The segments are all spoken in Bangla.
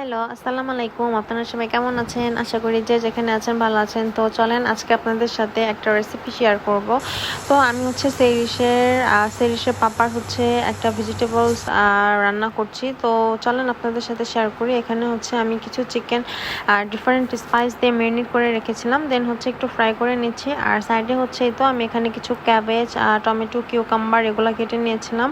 হ্যালো, আসসালামু আলাইকুম। আপনারা সবাই কেমন আছেন? আশা করি যে যেখানে আছেন ভালো আছেন। তো চলেন আজকে আপনাদের সাথে একটা রেসিপি শেয়ার করব। তো আমি হচ্ছে সেরিশের পাপার হচ্ছে একটা ভেজিটেবলস রান্না করছি। তো চলেন আপনাদের সাথে শেয়ার করি। এখানে হচ্ছে আমি কিছু চিকেন ডিফারেন্ট স্পাইস দিয়ে ম্যারিনেট করে রেখেছিলাম। দেন হচ্ছে একটু ফ্রাই করে নিচ্ছি। আর সাইডে হচ্ছে এই তো আমি এখানে কিছু ক্যাবেজ, টমেটো, কিউকাম্বার এগুলো কেটে নিয়েছিলাম।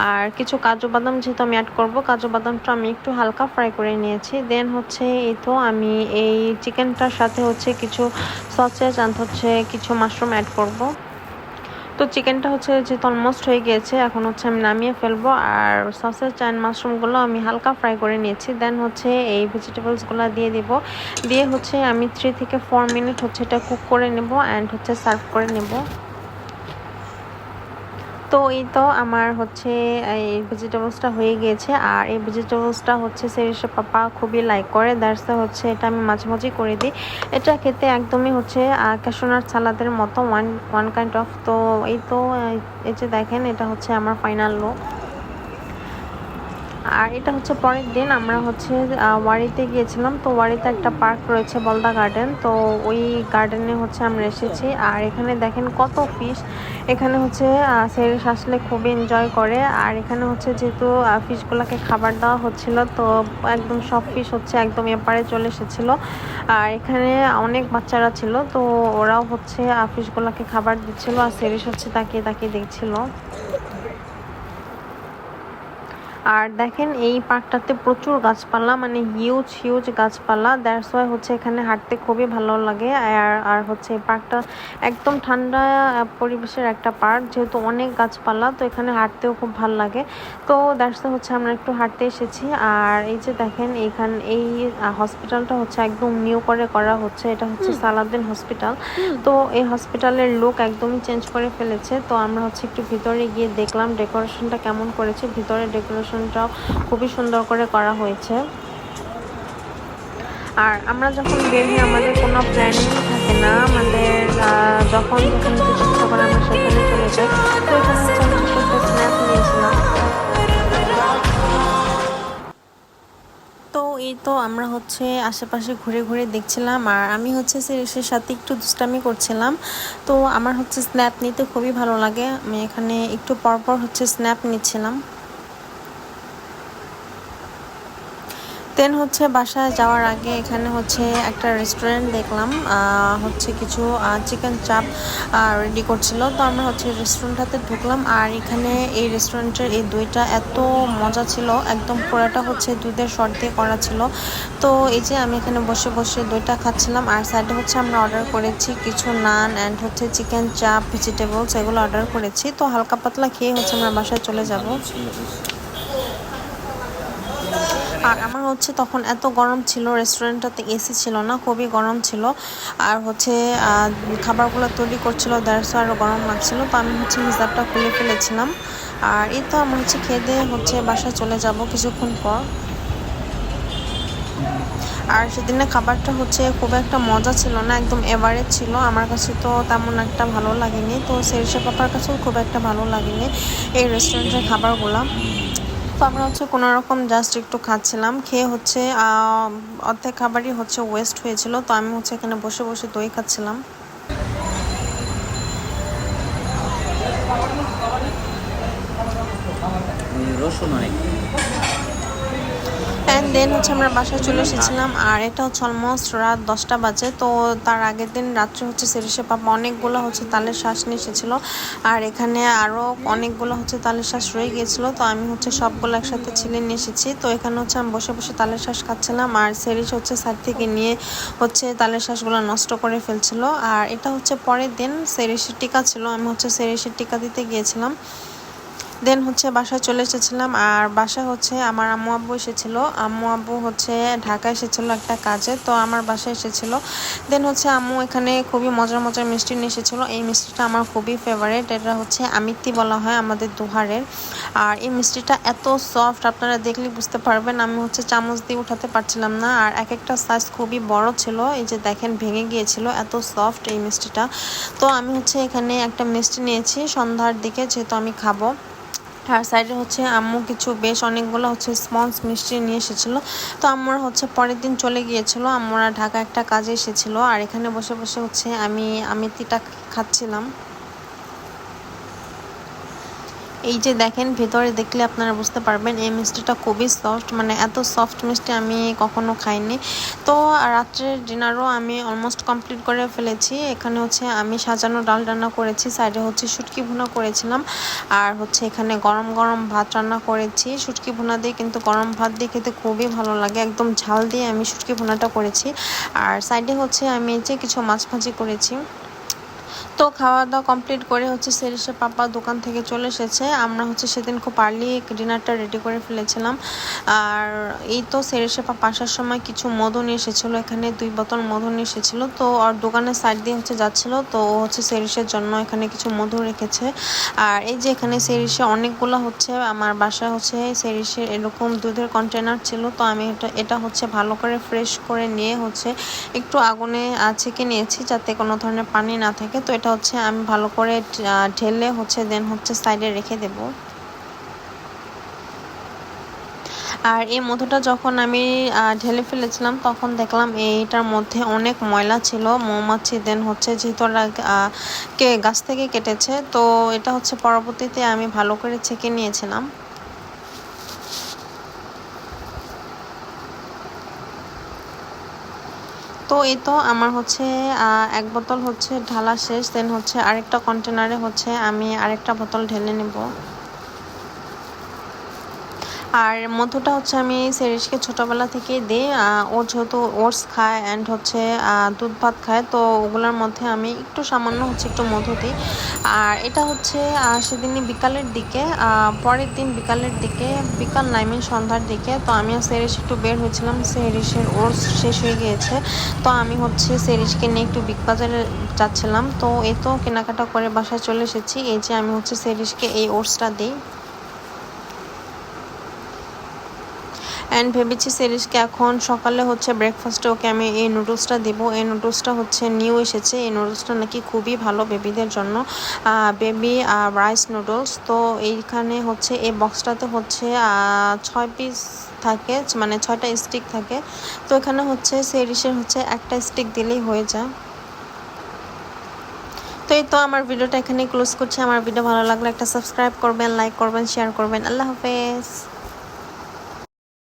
আর কিছু কাজু বাদাম যেহেতু আমি অ্যাড করব, কাজু বাদামটা আমি একটু হালকা ফ্রাই করে নিয়েছি। দেন হচ্ছে এই তো আমি এই চিকেনটার সাথে হচ্ছে কিছু সসেজ অ্যান্ড হচ্ছে কিছু মাশরুম অ্যাড করব। তো চিকেনটা হচ্ছে যেহেতু অলমোস্ট হয়ে গিয়েছে, এখন হচ্ছে আমি নামিয়ে ফেলবো। আর সসেজ অ্যান্ড মাশরুমগুলো আমি হালকা ফ্রাই করে নিয়েছি। দেন হচ্ছে এই ভেজিটেবলসগুলো দিয়ে দিব। দিয়ে হচ্ছে আমি 3 থেকে 4 মিনিট হচ্ছে এটা কুক করে নেব অ্যান্ড হচ্ছে সার্ভ করে নেব। তো এই তো আমার হচ্ছে এই ভেজিটেবলসটা হয়ে গিয়েছে। আর এই ভেজিটেবলসটা হচ্ছে সেরিসের পাপা খুবই লাইক করে, দ্যাটস হচ্ছে এটা আমি মাঝে মাঝে করে দিই। এটা খেতে একদমই হচ্ছে ক্যাশনাট সালাদের মতো ওয়ান ওয়ান কাইন্ড অফ। তো এই তো এই যে দেখেন, এটা হচ্ছে আমার ফাইনাল লুক। আর এটা হচ্ছে পরের দিন আমরা হচ্ছে ওয়ারিতে গিয়েছিলাম। তো ওয়ারিতে একটা পার্ক রয়েছে, বলদা গার্ডেন। তো ওই গার্ডেনে হচ্ছে আমরা এসেছি। আর এখানে দেখেন কত ফিশ। এখানে হচ্ছে সেরিস আসলে খুবই এনজয় করে। আর এখানে হচ্ছে যেহেতু ফিশগুলোকে খাবার দেওয়া হচ্ছিল, তো একদম সব ফিশ হচ্ছে একদম এপারে চলে এসেছিলো। আর এখানে অনেক বাচ্চারা ছিল, তো ওরাও হচ্ছে ফিশগুলোকে খাবার দিচ্ছিল। আর সেরিস হচ্ছে তাকিয়ে তাকিয়ে দেখছিল। আর দেখেন এই পার্কটাতে প্রচুর গাছপালা, মানে হিউজ হিউজ গাছপালা, দ্যাটস ওয়াই হচ্ছে এখানে হাঁটতে খুবই ভালো লাগে। আর হচ্ছে এই পার্কটা একদম ঠান্ডা পরিবেশের একটা পার্ক, যেহেতু অনেক গাছপালা, তো এখানে হাঁটতেও খুব ভালো লাগে। তো দ্যাটস ওয়াই হচ্ছে আমরা একটু হাঁটতে এসেছি। আর এই যে দেখেন এই হসপিটালটা হচ্ছে একদম নিউ করে করা হচ্ছে। এটা হচ্ছে সালাউদ্দিন হসপিটাল। তো এই হসপিটালের লুক একদমই চেঞ্জ করে ফেলেছে। তো আমরা হচ্ছে একটু ভিতরে গিয়ে দেখলাম ডেকোরেশনটা কেমন করেছে। ভিতরে ডেকোরেশনটাও খুবই সুন্দর করে করা হয়েছে। আর আমরা যখন বের হই আমাদের কোনো প্ল্যানিং থাকে না, আমাদের যখন যেখানে যেতে ইচ্ছা করে আমরা সেখানে চলে যাই। তো এখানে হচ্ছে আমি ছোট্ট একটা স্ন্যাপ নিয়েছিলাম। তো এই তো আমরা হচ্ছে আশেপাশে ঘুরে ঘুরে দেখছিলাম। আর আমি হচ্ছে সেরিসের সাথে একটু দুষ্টামি করছিলাম। তো আমার হচ্ছে স্ন্যাপ নিতে খুবই ভালো লাগে। আমি এখানে একটু পরপর হচ্ছে স্ন্যাপ নিচ্ছিলাম। দেন হচ্ছে বাসায় যাওয়ার আগে এখানে হচ্ছে একটা রেস্টুরেন্ট দেখলাম, হচ্ছে কিছু চিকেন চাপ রেডি করছিল। তো আমরা হচ্ছে রেস্টুরেন্টটাতে ঢুকলাম। আর এখানে এই রেস্টুরেন্টের এই দইটা এত মজা ছিল, একদম পুরোটা হচ্ছে দুধের শর্ট দিয়ে করা ছিল। তো এই যে আমি এখানে বসে বসে দইটা খাচ্ছিলাম। আর সাইডে হচ্ছে আমরা অর্ডার করেছি কিছু নান অ্যান্ড হচ্ছে চিকেন চাপ, ভেজিটেবলস এগুলো অর্ডার করেছি। তো হালকা পাতলা খেয়ে হচ্ছে আমরা বাসায় চলে যাব। আর আমার হচ্ছে তখন এত গরম ছিল, রেস্টুরেন্টটাতে এসি ছিল না, খুবই গরম ছিল। আর হচ্ছে খাবারগুলো তৈরি করছিল, দ্যাটস আরও গরম লাগছিল। তো আমি হচ্ছে হিজাবটা খুলে ফেলেছিলাম। আর এই তো আমরা হচ্ছে খেয়ে দিয়ে হচ্ছে বাসায় চলে যাব কিছুক্ষণ পর। আর সেদিনের খাবারটা হচ্ছে খুব একটা মজা ছিল না, একদম এভারেজ ছিল। আমার কাছে তো তেমন একটা ভালো লাগেনি, তো সেরিসা পাপার কাছেও খুব একটা ভালো লাগেনি এই রেস্টুরেন্টের খাবারগুলো। তো আমরা হচ্ছে কোনো রকম জাস্ট একটু খাচ্ছিলাম, খেয়ে হচ্ছে অর্ধেক খাবারই হচ্ছে ওয়েস্ট হয়েছিল। তো আমি হচ্ছে এখানে বসে বসে দই খাচ্ছিলাম। রসুন অনেক। অ্যান্ড দেন হচ্ছে আমরা বাসায় চলে এসেছিলাম। আর এটা হচ্ছে অলমোস্ট রাত 10টা বাজে। তো তার আগের দিন রাত্রে হচ্ছে সেরিসে পাপা অনেকগুলো হচ্ছে তালের শ্বাস নিয়ে এসেছিলো। আর এখানে আরও অনেকগুলো হচ্ছে তালের শ্বাস রয়ে গিয়েছিলো। তো আমি হচ্ছে সবগুলো একসাথে ছিলে নিয়ে এসেছি। তো এখানে হচ্ছে আমি বসে বসে তালের শ্বাস খাচ্ছিলাম। আর সেরিস হচ্ছে সাইড থেকে নিয়ে হচ্ছে তালের শ্বাসগুলো নষ্ট করে ফেলছিল। আর এটা হচ্ছে পরের দিন সেরিসের টিকা ছিল, আমি হচ্ছে সেরিসের টিকা দিতে গিয়েছিলাম। দেন হচ্ছে বাসায় চলে এসেছিলাম। আর বাসায় হচ্ছে আমার আম্মু আব্বু এসেছিলো। আম্মু আব্বু হচ্ছে ঢাকা এসেছিলো একটা কাজে, তো আমার বাসায় এসেছিলো। দেন হচ্ছে আম্মু এখানে খুবই মজার মজার মিষ্টি নিয়ে এসেছিলো। এই মিষ্টিটা আমার খুবই ফেভারিট, এটা হচ্ছে আমিত্তি বলা হয় আমাদের দুহারের। আর এই মিষ্টিটা এত সফট, আপনারা দেখলে বুঝতে পারবেন। আমি হচ্ছে চামচ দিয়ে উঠাতে পারছিলাম না। আর এক একটা সাইজ খুবই বড় ছিল, এই যে দেখেন ভেঙে গিয়েছিল, এত সফট এই মিষ্টিটা। তো আমি হচ্ছে এখানে একটা মিষ্টি নিয়েছি সন্ধ্যার দিকে, যেহেতু আমি খাবো। আর সাইডে হচ্ছে আম্মু কিছু বেশ অনেকগুলো হচ্ছে স্পঞ্জ মিষ্টি নিয়ে এসেছিলো। তো আম্মুরা হচ্ছে পরের দিন চলে গিয়েছিলো, আম্মুরা ঢাকা একটা কাজে এসেছিলো। আর এখানে বসে বসে হচ্ছে আমি আমিতিটা খাচ্ছিলাম। এই যে দেখেন, ভেতরে দেখলে আপনারা বুঝতে পারবেন এই মিষ্টিটা খুবই সফট, মানে এত সফট মিষ্টি আমি কখনো খাইনি। তো রাত্রের ডিনারও আমি অলমোস্ট কমপ্লিট করে ফেলেছি। এখানে হচ্ছে আমি সাজানো ডাল রান্না করেছি, সাইডে হচ্ছে শুটকি ভুনা করেছিলাম, আর হচ্ছে এখানে গরম গরম ভাত রান্না করেছি। শুটকি ভুনা দিয়ে কিন্তু গরম ভাত দিয়ে খেতে খুবই ভালো লাগে, একদম ঝাল দিয়ে আমি শুটকি ভুনাটা করেছি। আর সাইডে হচ্ছে আমি যে কিছু মাছ ভাজি করেছি। তো খাওয়া দাওয়া কমপ্লিট করে হচ্ছে সেরিসের পাপা দোকান থেকে চলে এসেছে। আমরা হচ্ছে সেদিন খুব আর্লি ডিনারটা রেডি করে ফেলেছিলাম। আর এই তো সেরিসের পাপা আসার সময় কিছু মধু নিয়ে এসেছিলো, এখানে 2 বোতল মধু নিয়ে এসেছিলো। তো আর দোকানের সাইড দিয়ে হচ্ছে যাচ্ছিলো, তো ও হচ্ছে সেরিসের জন্য এখানে কিছু মধু রেখেছে। আর এই যে এখানে সেরিসে অনেকগুলো হচ্ছে আমার বাসায় হচ্ছে সেরিসের এরকম দুধের কন্টেনার ছিল। তো আমি এটা হচ্ছে ভালো করে ফ্রেশ করে নিয়ে হচ্ছে একটু আগুনে ছেঁকে নিয়েছি যাতে কোনো ধরনের পানি না থাকে। তো এটা হচ্ছে আমি ভালো করে ঢেলে হচ্ছে দেন হচ্ছে সাইডে রেখে দেব। আর এই মধুটা যখন আমি ঢেলে ফেলেছিলাম তখন দেখলাম এইটার মধ্যে অনেক ময়লা ছিল, মৌমাছি দেন হচ্ছে যেহেতু কে গাছ থেকে কেটেছে। তো এটা হচ্ছে পরবর্তীতে আমি ভালো করে ছেঁকে নিয়েছিলাম। তো এই তো আমার হচ্ছে 1 বোতল হচ্ছে ঢালা শেষ, দেন হচ্ছে আরেকটা কন্টেনারে হচ্ছে আমি আরেকটা বোতল ঢেলে নেব। আর মধুটা হচ্ছে আমি সেরিসকে ছোটোবেলা থেকেই দিই। ও যেহেতু ওটস খায় অ্যান্ড হচ্ছে দুধ ভাত খায়, তো ওগুলোর মধ্যে আমি একটু সামান্য হচ্ছে একটু মধু দিই। আর এটা হচ্ছে সেদিনই বিকালের দিকে, পরের দিন বিকালের দিকে, বিকাল না মিন সন্ধ্যার দিকে। তো আমি সেরিস একটু বের হয়েছিলাম, সেরিসের ওটস শেষ হয়ে গিয়েছে। তো আমি হচ্ছে সেরিসকে নিয়ে একটু বিগ বাজারে যাচ্ছিলাম। তো এই তো কেনাকাটা করে বাসায় চলে এসেছি। এই যে আমি হচ্ছে সেরিসকে এই ওটসটা দিই। অ্যান্ড ভেবেছি সেরিসকে এখন সকালে হচ্ছে ব্রেকফাস্টে ওকে আমি এই নুডলসটা দেব। এই নুডলসটা হচ্ছে নিউ এসেছে, এই নুডলসটা নাকি খুবই ভালো বেবিদের জন্য, বেবি রাইস নুডলস। তো এইখানে হচ্ছে এই বক্সটাতে হচ্ছে 6 পিস থাকে, মানে 6টা স্টিক থাকে। তো এখানে হচ্ছে সেরিসের হচ্ছে একটা স্টিক দিলেই হয়ে যায়। তো এই তো আমার ভিডিওটা এখানেই ক্লোজ করছি। আমার ভিডিও ভালো লাগলে একটা সাবস্ক্রাইব করবেন, লাইক করবেন, শেয়ার করবেন। আল্লাহ হাফেজ।